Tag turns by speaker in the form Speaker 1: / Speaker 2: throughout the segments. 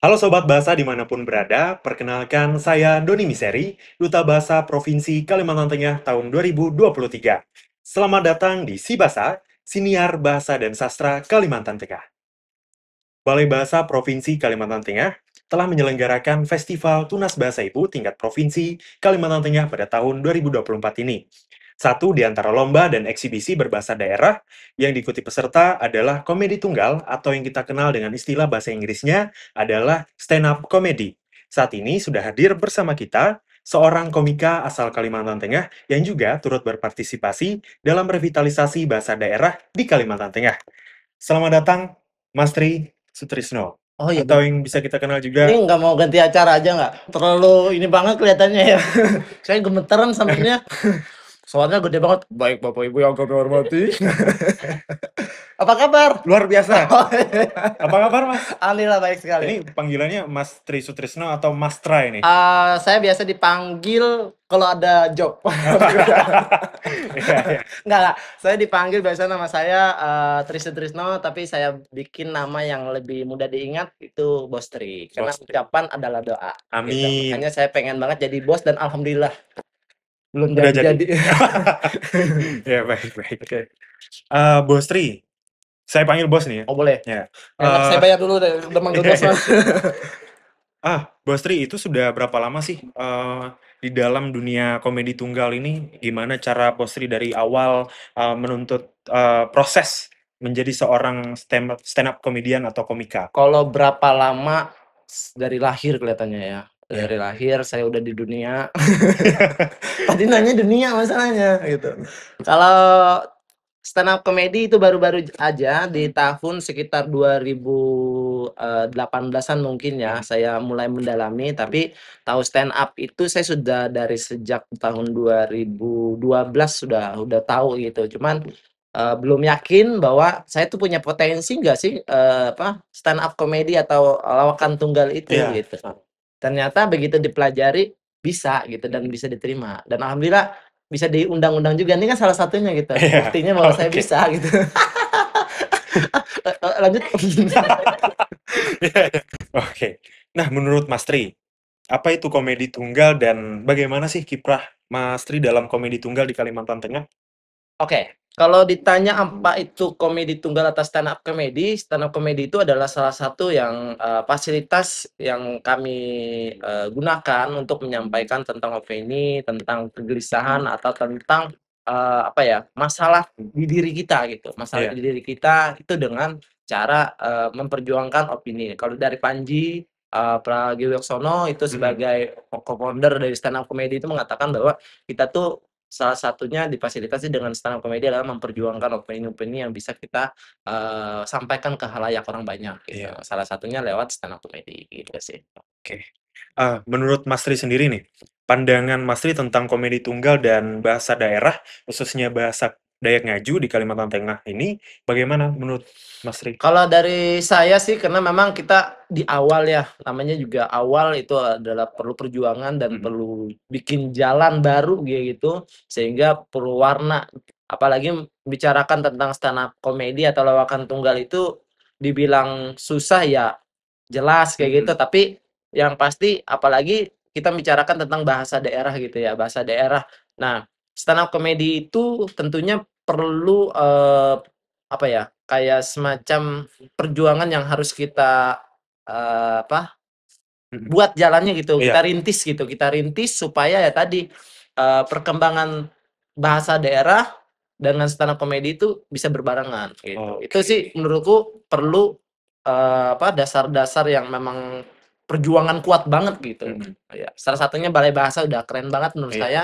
Speaker 1: Halo Sobat Bahasa dimanapun berada, perkenalkan saya Doni Miseri, Duta Bahasa Provinsi Kalimantan Tengah tahun 2023. Selamat datang di Sibasa, Siniar Bahasa dan Sastra Kalimantan Tengah. Balai Bahasa Provinsi Kalimantan Tengah telah menyelenggarakan Festival Tunas Bahasa Ibu tingkat Provinsi Kalimantan Tengah pada tahun 2024 ini. Satu di antara lomba dan eksibisi berbahasa daerah yang diikuti peserta adalah komedi tunggal atau yang kita kenal dengan istilah bahasa Inggrisnya adalah stand-up comedy. Saat ini sudah hadir bersama kita seorang komika asal Kalimantan Tengah yang juga turut berpartisipasi dalam revitalisasi bahasa daerah di Kalimantan Tengah. Selamat datang, Mas Tri Sutrisno.
Speaker 2: Oh iya,
Speaker 1: Atau yang bisa kita kenal
Speaker 2: ini
Speaker 1: juga.
Speaker 2: nggak mau ganti acara aja nggak? Terlalu ini banget kelihatannya ya. Saya gemeteran sampingnya. Soalnya gede banget. Baik Bapak Ibu yang kami hormati. Apa kabar?
Speaker 1: Luar biasa.
Speaker 2: Oh, iya.
Speaker 1: Apa kabar, Mas?
Speaker 2: Alhamdulillah baik sekali.
Speaker 1: Ini panggilannya Mas Tri Sutrisno atau Mas Tra ini?
Speaker 2: Saya biasa dipanggil kalau ada job.
Speaker 1: Iya, iya.
Speaker 2: Enggak. Saya dipanggil biasa nama saya Trisno, tapi saya bikin nama yang lebih mudah diingat itu Bos Tri. Karena
Speaker 1: Bos Tri.
Speaker 2: ucapan adalah doa. Gitu.
Speaker 1: Amin.
Speaker 2: Makanya saya pengen banget jadi bos dan alhamdulillah belum
Speaker 1: Udah jadi.
Speaker 2: jadi-jadi.
Speaker 1: Ya, baik, baik.
Speaker 2: Oke.
Speaker 1: Bos Tri, saya panggil bos nih ya.
Speaker 2: Oh boleh.
Speaker 1: Ya.
Speaker 2: Enak saya
Speaker 1: Eh,
Speaker 2: bayar dulu deh, udah manggil
Speaker 1: iya,
Speaker 2: bos
Speaker 1: iya.
Speaker 2: mah.
Speaker 1: Bos Tri, itu sudah berapa lama sih di dalam dunia komedi tunggal ini? Gimana cara Bos Tri dari awal menuntut proses menjadi seorang stand up komedian atau komika?
Speaker 2: Kalau berapa lama dari lahir kelihatannya ya. Dari
Speaker 1: Ya.
Speaker 2: lahir saya udah di dunia. Tadi nanya dunia masalahnya gitu. Kalau stand up comedy itu baru-baru aja di tahun sekitar 2018-an mungkin ya,
Speaker 1: Mhm.
Speaker 2: saya mulai mendalami, tapi tahu stand up itu saya sudah dari sejak tahun 2012 sudah tahu gitu. Cuman, belum yakin bahwa saya tuh punya potensi nggak sih, stand up comedy atau lawakan tunggal itu
Speaker 1: Iya.
Speaker 2: gitu. Ternyata begitu dipelajari bisa gitu dan
Speaker 1: Mhm.
Speaker 2: bisa diterima dan alhamdulillah bisa diundang-undang juga, ini kan salah satunya gitu,
Speaker 1: Iya.
Speaker 2: buktinya bahwa saya
Speaker 1: Oke.
Speaker 2: bisa gitu. Lanjut.
Speaker 1: Iya, iya. Oke. Nah, menurut Mas Tri, apa itu komedi tunggal dan bagaimana sih kiprah Mas Tri dalam komedi tunggal di Kalimantan Tengah?
Speaker 2: Oke, kalau ditanya apa itu komedi tunggal atau stand up comedy itu adalah salah satu yang, fasilitas yang kami, gunakan untuk menyampaikan tentang opini, tentang kegelisahan atau tentang, apa ya, masalah di diri kita gitu, masalah
Speaker 1: Iya.
Speaker 2: di diri kita itu dengan cara, memperjuangkan opini. Kalau dari Panji, Pragiwaksono itu
Speaker 1: Mhm.
Speaker 2: sebagai co-founder dari stand up comedy itu mengatakan bahwa kita tuh salah satunya difasilitasi dengan stand up comedy adalah memperjuangkan opini-opini yang bisa kita, sampaikan ke khalayak orang banyak gitu.
Speaker 1: Iya.
Speaker 2: Salah satunya lewat stand up comedy gitu sih.
Speaker 1: Oke. Menurut Mas Tri sendiri nih, pandangan Mas Tri tentang komedi tunggal dan bahasa daerah, khususnya bahasa Dayak Ngaju di Kalimantan Tengah ini, bagaimana menurut Mas Tri?
Speaker 2: Kalau dari saya sih karena memang kita di awal ya, namanya juga awal itu adalah perlu perjuangan dan
Speaker 1: Mhm.
Speaker 2: perlu bikin jalan baru gitu, sehingga perlu warna. Apalagi bicarakan tentang stand up comedy atau lawakan tunggal itu dibilang susah ya jelas kayak gitu,
Speaker 1: Mhm.
Speaker 2: tapi yang pasti apalagi kita bicarakan tentang bahasa daerah gitu ya, bahasa daerah. Nah, stand up comedy itu tentunya perlu, apa ya, kayak semacam perjuangan yang harus kita,
Speaker 1: Mhm.
Speaker 2: buat jalannya gitu,
Speaker 1: Iya.
Speaker 2: kita rintis supaya ya tadi, perkembangan bahasa daerah dengan stand up comedy itu bisa berbarengan gitu. Itu
Speaker 1: Oke.
Speaker 2: sih menurutku perlu, dasar-dasar yang memang perjuangan kuat banget gitu.
Speaker 1: Mhm.
Speaker 2: Ya, salah satunya Balai Bahasa udah keren banget menurut
Speaker 1: Iya.
Speaker 2: saya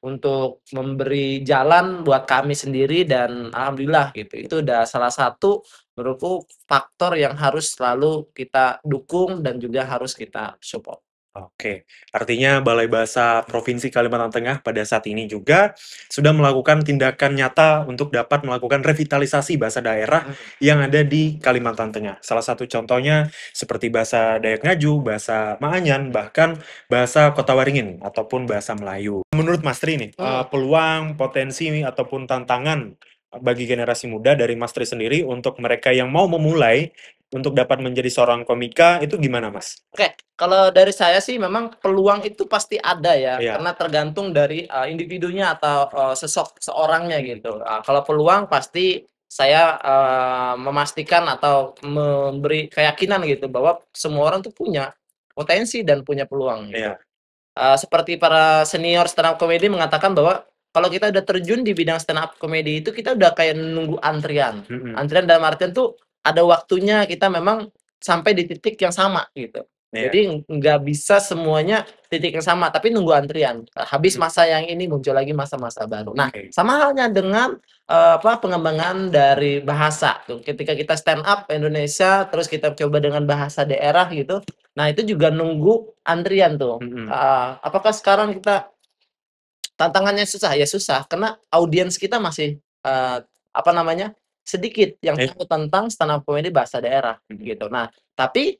Speaker 2: untuk memberi jalan buat kami sendiri dan alhamdulillah gitu. Itu udah salah satu menurutku faktor yang harus selalu kita dukung dan juga harus kita support.
Speaker 1: Oke, artinya Balai Bahasa Provinsi Kalimantan Tengah pada saat ini juga sudah melakukan tindakan nyata untuk dapat melakukan revitalisasi bahasa daerah
Speaker 2: Mhm.
Speaker 1: yang ada di Kalimantan Tengah. Salah satu contohnya seperti bahasa Dayak Ngaju, bahasa Maanyan, bahkan bahasa Kota Waringin ataupun bahasa Melayu. Menurut Mas Tri nih,
Speaker 2: Mhm.
Speaker 1: peluang, potensi ataupun tantangan bagi generasi muda dari Mas Tri sendiri untuk mereka yang mau memulai untuk dapat menjadi seorang komika itu gimana, Mas?
Speaker 2: Oke, kalau dari saya sih memang peluang itu pasti ada ya,
Speaker 1: Iya.
Speaker 2: karena tergantung dari, individunya atau, seorangnya gitu. Kalau peluang pasti saya, memastikan atau memberi keyakinan gitu bahwa semua orang tuh punya potensi dan punya peluang gitu.
Speaker 1: Iya.
Speaker 2: Seperti para senior stand up comedy mengatakan bahwa kalau kita udah terjun di bidang stand up comedy itu kita udah kayak nunggu antrian.
Speaker 1: Mhm.
Speaker 2: Antrian dalam artian tuh ada waktunya kita memang sampai di titik yang sama gitu.
Speaker 1: Iya.
Speaker 2: Jadi nggak bisa semuanya titik yang sama, tapi nunggu antrian. Habis
Speaker 1: Mhm.
Speaker 2: masa yang ini muncul lagi masa-masa baru. Nah,
Speaker 1: Oke.
Speaker 2: sama halnya dengan pengembangan dari bahasa tuh. Ketika kita stand up Indonesia, terus kita coba dengan bahasa daerah gitu. Nah, itu juga nunggu antrian tuh.
Speaker 1: Mhm.
Speaker 2: Apakah sekarang kita tantangannya susah? Ya susah, karena audiens kita masih, apa namanya, sedikit yang
Speaker 1: Iya.
Speaker 2: tahu tentang stand up comedy bahasa daerah,
Speaker 1: Mhm.
Speaker 2: gitu. Nah, tapi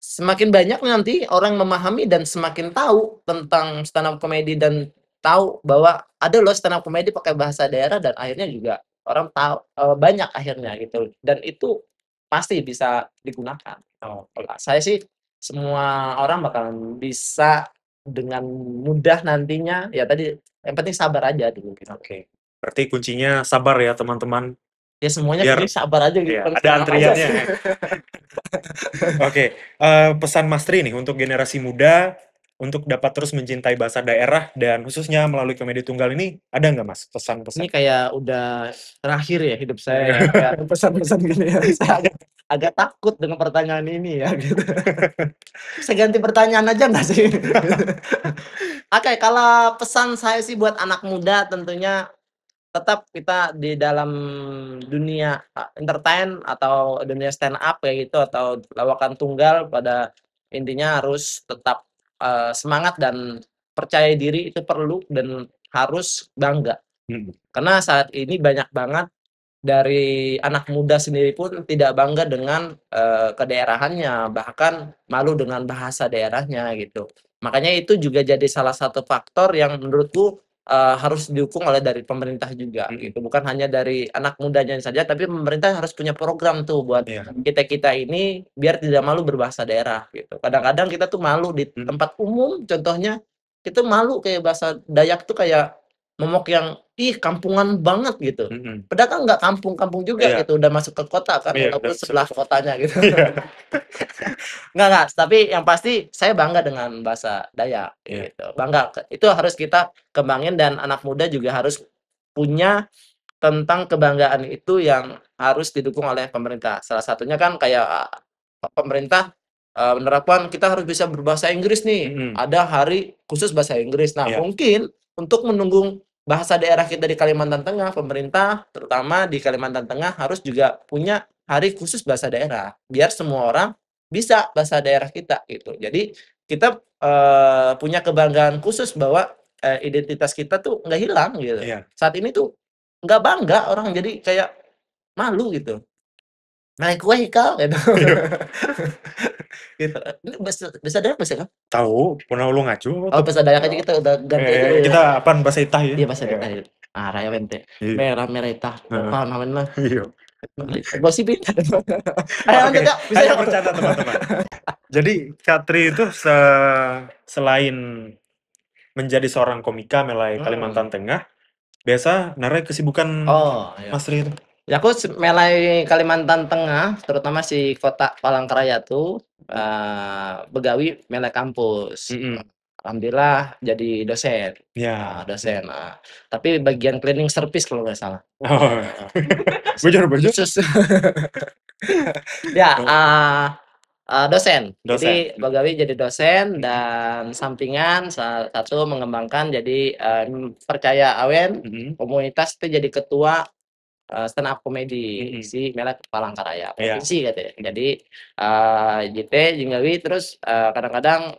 Speaker 2: semakin banyak nanti orang memahami dan semakin tahu tentang stand up comedy dan tahu bahwa ada loh stand up comedy pakai bahasa daerah dan akhirnya juga orang tahu, banyak akhirnya gitu, dan itu pasti bisa digunakan.
Speaker 1: Oh,
Speaker 2: Kalau saya sih semua orang bakalan bisa dengan mudah nantinya, ya tadi yang penting sabar aja dulu gitu.
Speaker 1: oke. Berarti kuncinya sabar ya, teman-teman,
Speaker 2: Ya semuanya
Speaker 1: biar
Speaker 2: penting sabar aja gitu,
Speaker 1: iya,
Speaker 2: kan
Speaker 1: ada
Speaker 2: semangat aja
Speaker 1: antriannya
Speaker 2: sih.
Speaker 1: ya. Oke, pesan Mas Tri nih untuk generasi muda, untuk dapat terus mencintai bahasa daerah dan khususnya melalui komedi tunggal ini, ada nggak Mas
Speaker 2: Ini
Speaker 1: pesan-pesan?
Speaker 2: kayak udah terakhir ya hidup saya ya, kayak ada pesan-pesan gini ya. Saya agak agak takut dengan pertanyaan ini ya gitu. Bisa ganti pertanyaan aja nggak sih? Oke, kalau pesan saya sih buat anak muda tentunya tetap kita di dalam dunia, entertain atau dunia stand up kayak gitu atau lawakan tunggal pada intinya harus tetap, semangat dan percaya diri itu perlu dan harus bangga.
Speaker 1: Mhm.
Speaker 2: Karena saat ini banyak banget dari anak muda sendiri pun tidak bangga dengan, kedaerahannya, bahkan malu dengan bahasa daerahnya gitu. Makanya itu juga jadi salah satu faktor yang menurutku, harus didukung oleh dari pemerintah juga
Speaker 1: Mhm.
Speaker 2: gitu. Bukan hanya dari anak mudanya saja, tapi pemerintah harus punya program tuh buat
Speaker 1: Iya.
Speaker 2: kita-kita ini biar tidak malu berbahasa daerah gitu. Kadang-kadang kita tuh malu di
Speaker 1: Mhm.
Speaker 2: tempat umum contohnya, kita malu kayak bahasa Dayak tuh kayak momok yang, ih kampungan banget gitu.
Speaker 1: Mhm.
Speaker 2: Padahal kan nggak kampung-kampung juga
Speaker 1: Iya.
Speaker 2: gitu, udah masuk ke kota kan,
Speaker 1: Iya, udah
Speaker 2: walaupun
Speaker 1: masuk
Speaker 2: sebelah
Speaker 1: ke
Speaker 2: kotanya gitu.
Speaker 1: iya.
Speaker 2: Nggak, tapi yang pasti saya bangga dengan bahasa Dayak
Speaker 1: Iya.
Speaker 2: gitu, bangga, itu harus kita kembangin dan anak muda juga harus punya tentang kebanggaan itu yang harus didukung oleh pemerintah. Salah satunya kan kayak, pemerintah, menerapkan kita harus bisa berbahasa Inggris nih,
Speaker 1: Mhm.
Speaker 2: ada hari khusus bahasa Inggris. Nah,
Speaker 1: Iya.
Speaker 2: mungkin untuk mendukung bahasa daerah kita di Kalimantan Tengah, pemerintah terutama di Kalimantan Tengah harus juga punya hari khusus bahasa daerah, biar semua orang bisa bahasa daerah kita gitu. Jadi kita, punya kebanggaan khusus bahwa, identitas kita tuh nggak hilang gitu.
Speaker 1: Iya.
Speaker 2: Saat ini tuh nggak bangga orang, jadi kayak malu gitu, "Naik kue Kak," gitu.
Speaker 1: Iya.
Speaker 2: Gitu, ini bahasa Dayak bisa kan?
Speaker 1: Tahu, Purna Ulu Ngaju
Speaker 2: Oh,
Speaker 1: tuh.
Speaker 2: bahasa Dayak aja kita udah ganti aja ya.
Speaker 1: Kita apaan bahasa Itah ya?
Speaker 2: Iya bahasa
Speaker 1: Iya.
Speaker 2: kita ya. Raya wente,
Speaker 1: Iya.
Speaker 2: merah meretah,
Speaker 1: Heeh.
Speaker 2: apa namanya,
Speaker 1: Iya.
Speaker 2: gosipin. Ayo lanjut
Speaker 1: Oke,
Speaker 2: Kak, bisa
Speaker 1: hanya
Speaker 2: yuk.
Speaker 1: bercanda teman-teman. Jadi Kak Tri itu selain menjadi seorang komika melai
Speaker 2: Mhm.
Speaker 1: Kalimantan Tengah, biasa narai kesibukan
Speaker 2: Oh, iya.
Speaker 1: Mas Tri itu?
Speaker 2: Ya aku melai Kalimantan Tengah, terutama si kota Palangkaraya tuh, begawi melai kampus.
Speaker 1: Mhm.
Speaker 2: Alhamdulillah jadi dosen,
Speaker 1: Iya.
Speaker 2: dosen, tapi bagian cleaning service kalau nggak salah.
Speaker 1: Oh,
Speaker 2: Dosen
Speaker 1: bujur bujur?
Speaker 2: khusus. Ya, dosen.
Speaker 1: Dosen?
Speaker 2: Jadi Bagawi jadi dosen dan sampingan salah satu mengembangkan jadi, percaya awen
Speaker 1: Mhm.
Speaker 2: komunitas itu jadi ketua, stand up comedy
Speaker 1: Mhm.
Speaker 2: si Melek Palangkaraya,
Speaker 1: Iya.
Speaker 2: provinsi katanya. Jadi, JT Jinggawi terus, kadang-kadang,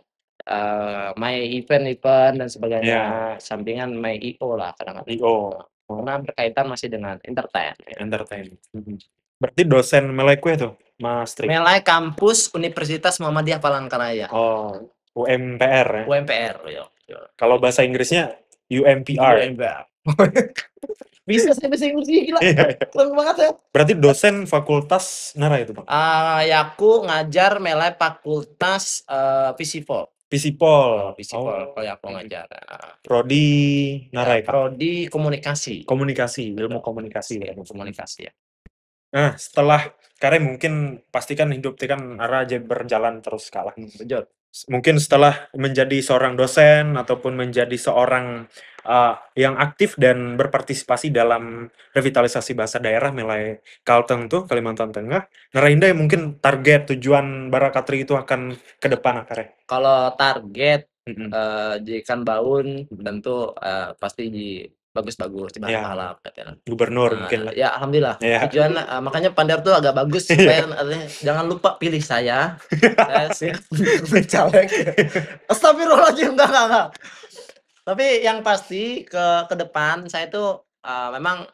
Speaker 2: main event-event dan sebagainya,
Speaker 1: Iya.
Speaker 2: sampingan main IO lah kadang-kadang.
Speaker 1: IO. Oh,
Speaker 2: Karena berkaitan masih dengan entertain, ya.
Speaker 1: entertain. Mhm. Berarti dosen melai kue tuh, Mas Tri?
Speaker 2: Melai kampus Universitas Muhammadiyah Palangkaraya,
Speaker 1: Oh, UMPR ya?
Speaker 2: UMPR, yo yo,
Speaker 1: Kalau bahasa Inggrisnya UMPR.
Speaker 2: UMPR. Bisa saya bahasa Inggris, gila.
Speaker 1: Iya, iya.
Speaker 2: Keren banget saya.
Speaker 1: Berarti dosen fakultas nara itu, Bang?
Speaker 2: Ya aku ngajar melai fakultas Visipol.
Speaker 1: Visipol.
Speaker 2: Visipol
Speaker 1: Oh.
Speaker 2: kalau aku ngajar.
Speaker 1: Prodi nara ya, Kak?
Speaker 2: Prodi komunikasi.
Speaker 1: Komunikasi, ilmu komunikasi.
Speaker 2: Ilmu komunikasi ya.
Speaker 1: Nah, setelah Kare mungkin pastikan hidup itu kan arah aja berjalan terus kalah.
Speaker 2: Betul.
Speaker 1: Mungkin setelah menjadi seorang dosen ataupun menjadi seorang yang aktif dan berpartisipasi dalam revitalisasi bahasa daerah mulai Kalteng tuh Kalimantan Tengah. Narainda yang mungkin target tujuan Barakatri itu akan ke depan Kare.
Speaker 2: Kalau target jadikan baun tentu pasti bagus-bagus di
Speaker 1: Ya,
Speaker 2: balap katanya.
Speaker 1: gubernur mungkin lah.
Speaker 2: Ya alhamdulillah.
Speaker 1: Ya.
Speaker 2: Tujuan makanya Pandar tuh agak bagus supaya jangan lupa pilih saya. Saya siap untuk mencaleg. Astagfirullahaladzim, enggak. Tapi yang pasti ke depan saya tuh memang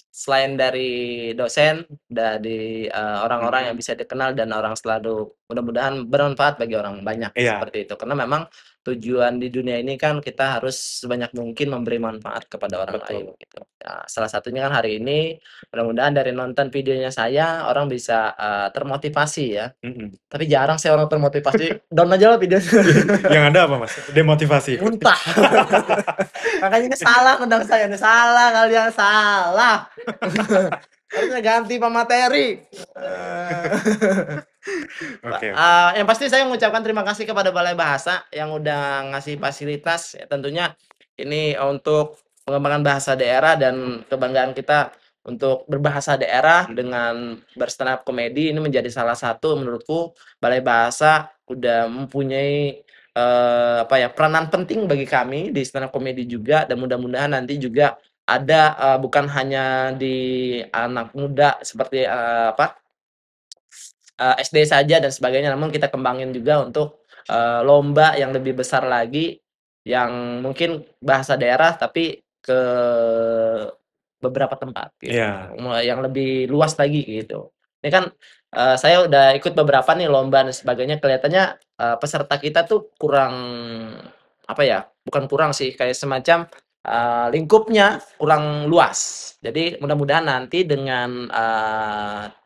Speaker 2: selain dari dosen, dari orang-orang yang bisa dikenal dan orang selalu mudah-mudahan bermanfaat bagi orang banyak
Speaker 1: Iya.
Speaker 2: seperti itu. Karena memang tujuan di dunia ini kan kita harus sebanyak mungkin memberi manfaat kepada orang lain gitu. Ya, salah satunya kan hari ini mudah-mudahan dari nonton videonya saya orang bisa termotivasi ya. Tapi jarang sih orang termotivasi. Down aja lah videonya.
Speaker 1: Yang ada apa, Mas? Demotivasi.
Speaker 2: Muntah. Makanya ini salah undang saya, ini salah, kalian salah. Harusnya ganti pemateri.
Speaker 1: Oke.
Speaker 2: Yang pasti saya mengucapkan terima kasih kepada Balai Bahasa yang udah ngasih fasilitas. Ya, tentunya ini untuk pengembangan bahasa daerah dan kebanggaan kita untuk berbahasa daerah dengan berstand up komedi ini menjadi salah satu menurutku Balai Bahasa udah mempunyai peranan penting bagi kami di stand up komedi juga, dan mudah-mudahan nanti juga ada bukan hanya di anak muda seperti SD saja dan sebagainya, namun kita kembangin juga untuk lomba yang lebih besar lagi yang mungkin bahasa daerah tapi ke beberapa tempat gitu. Yang lebih luas lagi gitu. Ini kan saya udah ikut beberapa nih lomba dan sebagainya, kelihatannya peserta kita tuh kurang bukan kurang sih, kayak semacam lingkupnya kurang luas. Jadi mudah-mudahan nanti dengan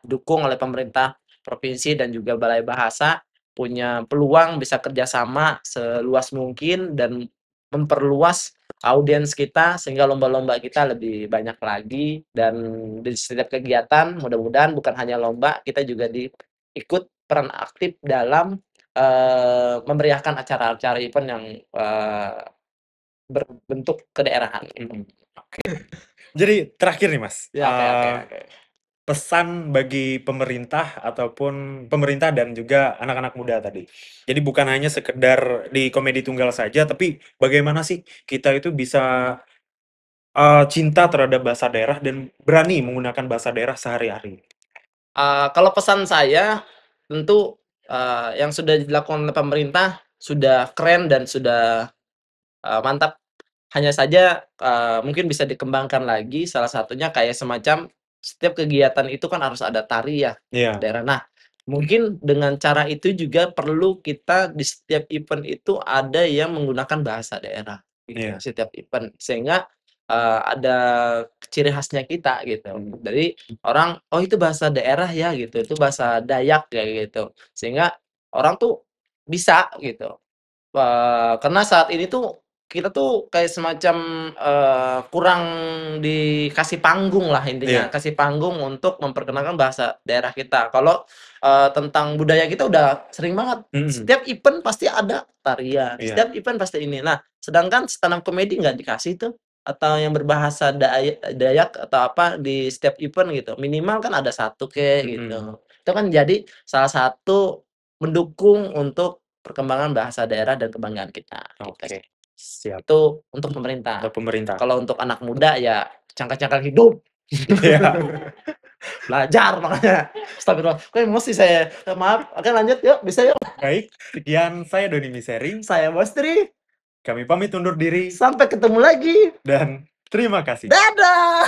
Speaker 2: dukung oleh pemerintah provinsi dan juga Balai Bahasa punya peluang bisa kerjasama seluas mungkin dan memperluas audiens kita sehingga lomba-lomba kita lebih banyak lagi, dan di setiap kegiatan mudah-mudahan bukan hanya lomba, kita juga ikut peran aktif dalam memeriahkan acara-acara event yang berbentuk kedaerahan.
Speaker 1: Oke. Jadi terakhir nih Mas,
Speaker 2: Ya, oke.
Speaker 1: pesan bagi pemerintah ataupun pemerintah dan juga anak-anak muda tadi. Jadi bukan hanya sekedar di komedi tunggal saja, tapi bagaimana sih kita itu bisa cinta terhadap bahasa daerah dan berani menggunakan bahasa daerah sehari-hari.
Speaker 2: Kalau pesan saya tentu yang sudah dilakukan oleh pemerintah sudah keren dan sudah mantap. Hanya saja mungkin bisa dikembangkan lagi, salah satunya kayak semacam setiap kegiatan itu kan harus ada tari ya daerah. Nah, mungkin dengan cara itu juga perlu kita di setiap event itu ada yang menggunakan bahasa daerah gitu, setiap event, sehingga ada ciri khasnya kita gitu. Jadi orang, oh itu bahasa daerah ya gitu, itu bahasa Dayak ya gitu, sehingga orang tuh bisa gitu. Karena saat ini tuh kita tuh kayak semacam kurang dikasih panggung lah intinya, kasih panggung untuk memperkenalkan bahasa daerah kita. Kalau tentang budaya kita udah sering banget, setiap event pasti ada tarian, setiap event pasti ini. Nah, sedangkan stand up comedy nggak dikasih tuh, atau yang berbahasa Dayak atau apa di setiap event gitu. Minimal kan ada satu gitu. Itu kan jadi salah satu mendukung untuk perkembangan bahasa daerah dan kebanggaan kita.
Speaker 1: Oke, siap.
Speaker 2: Itu untuk pemerintah.
Speaker 1: Untuk pemerintah.
Speaker 2: Kalau untuk anak muda ya cangkal-cangkal hidup. Belajar makanya. Astagfirullah. Kok emosi saya. Maaf. Oke lanjut yuk. Bisa yuk.
Speaker 1: Baik, sekian saya Doni Miseri.
Speaker 2: Saya Bostri.
Speaker 1: Kami pamit undur diri.
Speaker 2: Sampai ketemu lagi.
Speaker 1: Dan terima kasih.
Speaker 2: Dadah.